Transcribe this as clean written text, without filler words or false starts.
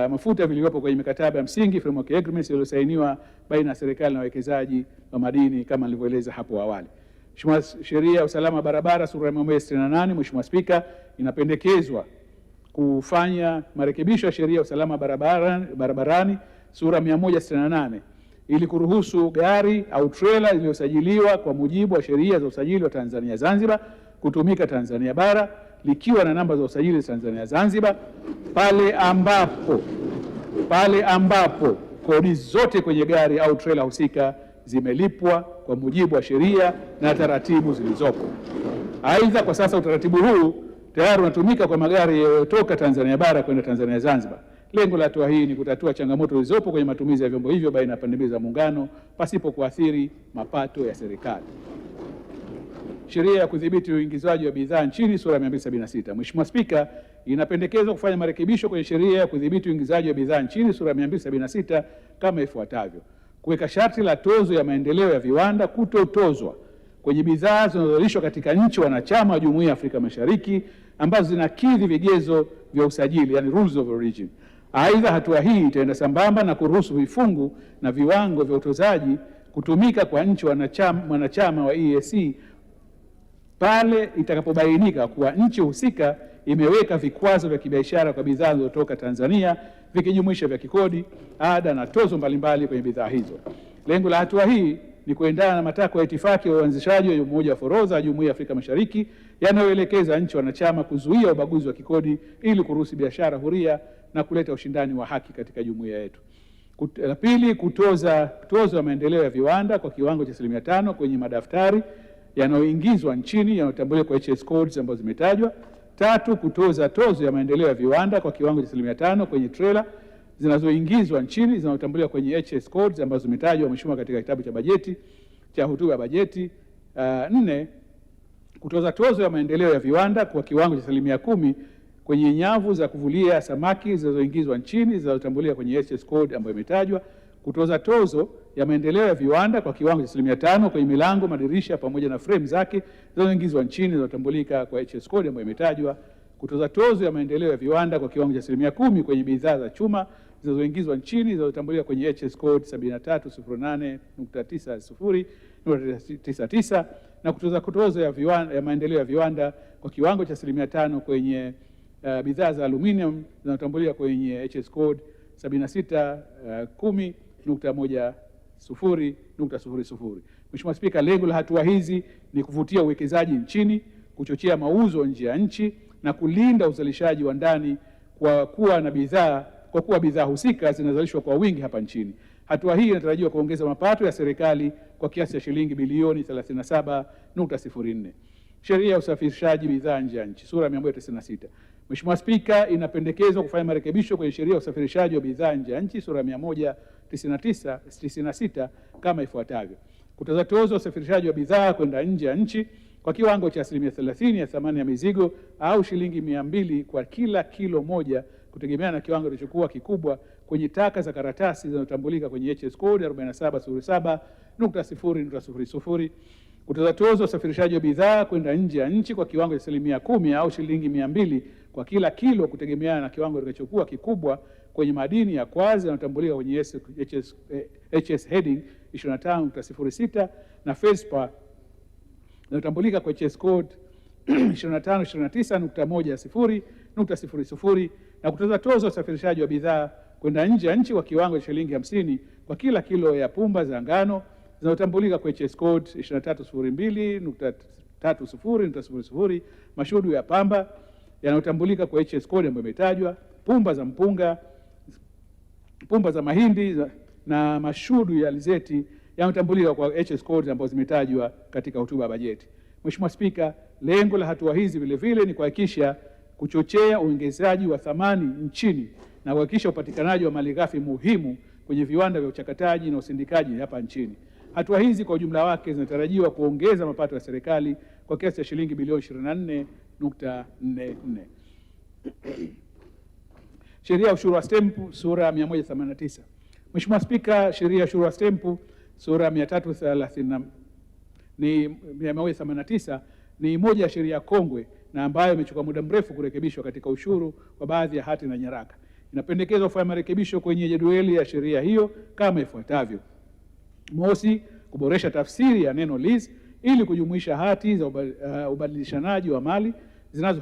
mafuta vilivyopo kwenye mikataba ya msingi framework agreements iliyosainiwa baina ya serikali na wawekezaji wa madini kama nilivyoeleza hapo awali. Mheshimiwa, sheria ya usalama barabara sura ya 168, Mheshimiwa Spika, inapendekezwa kufanya marekebisho ya sheria ya usalama barabarani sura 168 ili kuruhusu gari au trela iliyosajiliwa kwa mujibu wa sheria za usajili wa Tanzania Zanzibar kutumika Tanzania bara likiwa na namba za usajili Tanzania Zanzibar pale ambapo kodi zote kwenye gari au trela husika zimelipwa kwa mujibu wa sheria na taratibu zilizopo. Aidha, kwa sasa utaratibu huu tayari unatumika kwa magari yanayotoka Tanzania bara kwenda Tanzania Zanzibar. Lengo la hatua hii ni kutatua changamoto zilizopo kwenye matumizi ya vyombo hivyo baina ya pande mbili za muungano pasipo kuathiri mapato ya serikali. Sheria ya kudhibiti uingizwaji wa bidhaa nchini sura ya 276. Mheshimiwa Spika, inapendekezwa kufanya marekebisho kwenye sheria ya kudhibiti uingizaji wa bidhaa nchini sura ya 276 kama ifuatavyo: kuweka sharti la tozo ya maendeleo ya viwanda kutotozwa kwenye bidhaa zinazozalishwa katika nchi wanachama wa Jumuiya ya Afrika Mashariki ambazo zinakidhi vigezo vya usajili, yani rules of origin. Aidha, hatua hii itaenda sambamba na kuruhusu vifungu na viwango vya utozaji kutumika kwa nchi wanachama wa EAC pale itakapobainika kuwa nchi husika imeweka vikwazo vya kibiashara kwa bidhaa zinazotoka Tanzania vikijumuisha vya kikodi, ada na tozo mbalimbali kwenye bidhaa hizo. Lengo la hatua hii ni kuendana na matakwa ya itifaki ya uanzishaji wa Umoja wa Forodha ya Jumuiya ya Afrika Mashariki yanayoelekeza nchi wanachama kuzuia ubaguzi wa kikodi ili kuruhusu biashara huria na kuleta ushindani wa haki katika jumuiya yetu. La pili, kutoza tozo ya maendeleo ya viwanda kwa kiwango cha 5% kwenye madaftari yanayoingizwa nchini yanayotambuliwa kwa HS codes ambazo zimetajwa. Tatu, kutoza tozo ya maendeleo ya viwanda kwa kiwango cha 5% kwenye trailer zinazoingizwa nchini zinazotambuliwa kwenye HS codes ambazo zimetajwa Mheshimiwa katika kitabu cha bajeti cha hotuba ya bajeti. Nne, kutoza tozo ya maendeleo ya viwanda kwa kiwango cha 10% kwenye nyavu za kuvulia samaki zinazoingizwa nchini zinazotambuliwa kwenye HS code ambayo imetajwa. Kutoza tozo ya maendeleo ya viwanda kwa kiwango cha 5% kwenye milango, madirisha pamoja na frame zake zinazoingizwa nchini zinazotambulika kwa HS code ambayo imetajwa. Kutoza tozo ya maendeleo ya viwanda kwa kiwango cha 10% kwenye bidhaa za chuma zinazoingizwa nchini zinazotambulika kwenye HS code 7308.90.99 na kutoza tozo ya maendeleo ya viwanda kwa kiwango cha 5% kwenye bidhaa za aluminium zinazotambuliwa kwenye HS code 7610.10.00. Mheshimiwa Spika, lengo la hatua hizi ni kuvutia uwekezaji nchini, kuchochea mauzo nje ya nchi na kulinda uzalishaji wa ndani kwa kuwa bidhaa husika zinazalishwa kwa wingi hapa nchini. Hatua hii inatarajiwa kuongeza mapato ya serikali kwa kiasi cha shilingi bilioni 37.04. Sheria ya usafirishaji bidhaa nje ya nchi sura ya 196. Mheshimiwa Spika, inapendekezwa kufanya marekebisho kwenye sheria ya usafirishaji wa bidhaa nje ya nchi sura ya 196 kama ifuatavyo: kutoza tozo ya usafirishaji wa bidhaa kwenda nje ya nchi kwa kiwango cha 30% ya thamani ya mizigo au shilingi 200 kwa kila kilo moja kutegemea na kiwango kilichokuwa kikubwa kwenye taka za karatasi zinazotambulika kwenye HS code 4707.0.00. Kutoza tozo usafirishaji wa bidhaa kwenda nje ya nchi kwa kiwango cha 10% au shilingi 200 kwa kila kilo kutegemeana na kiwango kilichokuwa kikubwa kwenye madini ya kwazi yanayotambulika kwenye HS heading 25.06 na feldspar yanayotambulika kwa HS code 2529.10.00 na kutoza tozo usafirishaji wa bidhaa kwenda nje ya nchi kwa kiwango cha shilingi 50 kwa kila kilo ya pumba za ngano zinazotambulika kwa HS code 2302.30.00, mashudu ya pamba yanayotambulika kwa HS code ambayo imetajwa, pumba za mpunga, pumba za mahindi na mashudu ya alizeti yanayotambulika kwa HS code ambazo zimetajwa katika hotuba ya bajeti. Mheshimiwa Spika, lengo la hatua hizi vile vile ni kuhakikisha kuchochea uongezaji wa thamani nchini na kuhakikisha upatikanaji wa malighafi muhimu kwenye viwanda vya uchakataji na usindikaji hapa nchini. Hatua hizi kwa ujumla wake zinatarajiwa kuongeza mapato ya serikali kwa kiasi cha shilingi bilioni 24.44. Sheria ya ushuru wa stempu sura ya 189. Mheshimiwa Spika, sheria ya ushuru wa stempu sura ya 189 ni moja ya sheria kongwe na ambayo imechukua muda mrefu kurekebishwa katika ushuru wa baadhi ya hati na nyaraka. Inapendekezwa kufanya marekebisho kwenye jedwali ya sheria hiyo kama ifuatavyo: mosi, kuboresha tafsiri ya neno lease ili kujumuisha hati za ubadilishanaji wa mali zinazo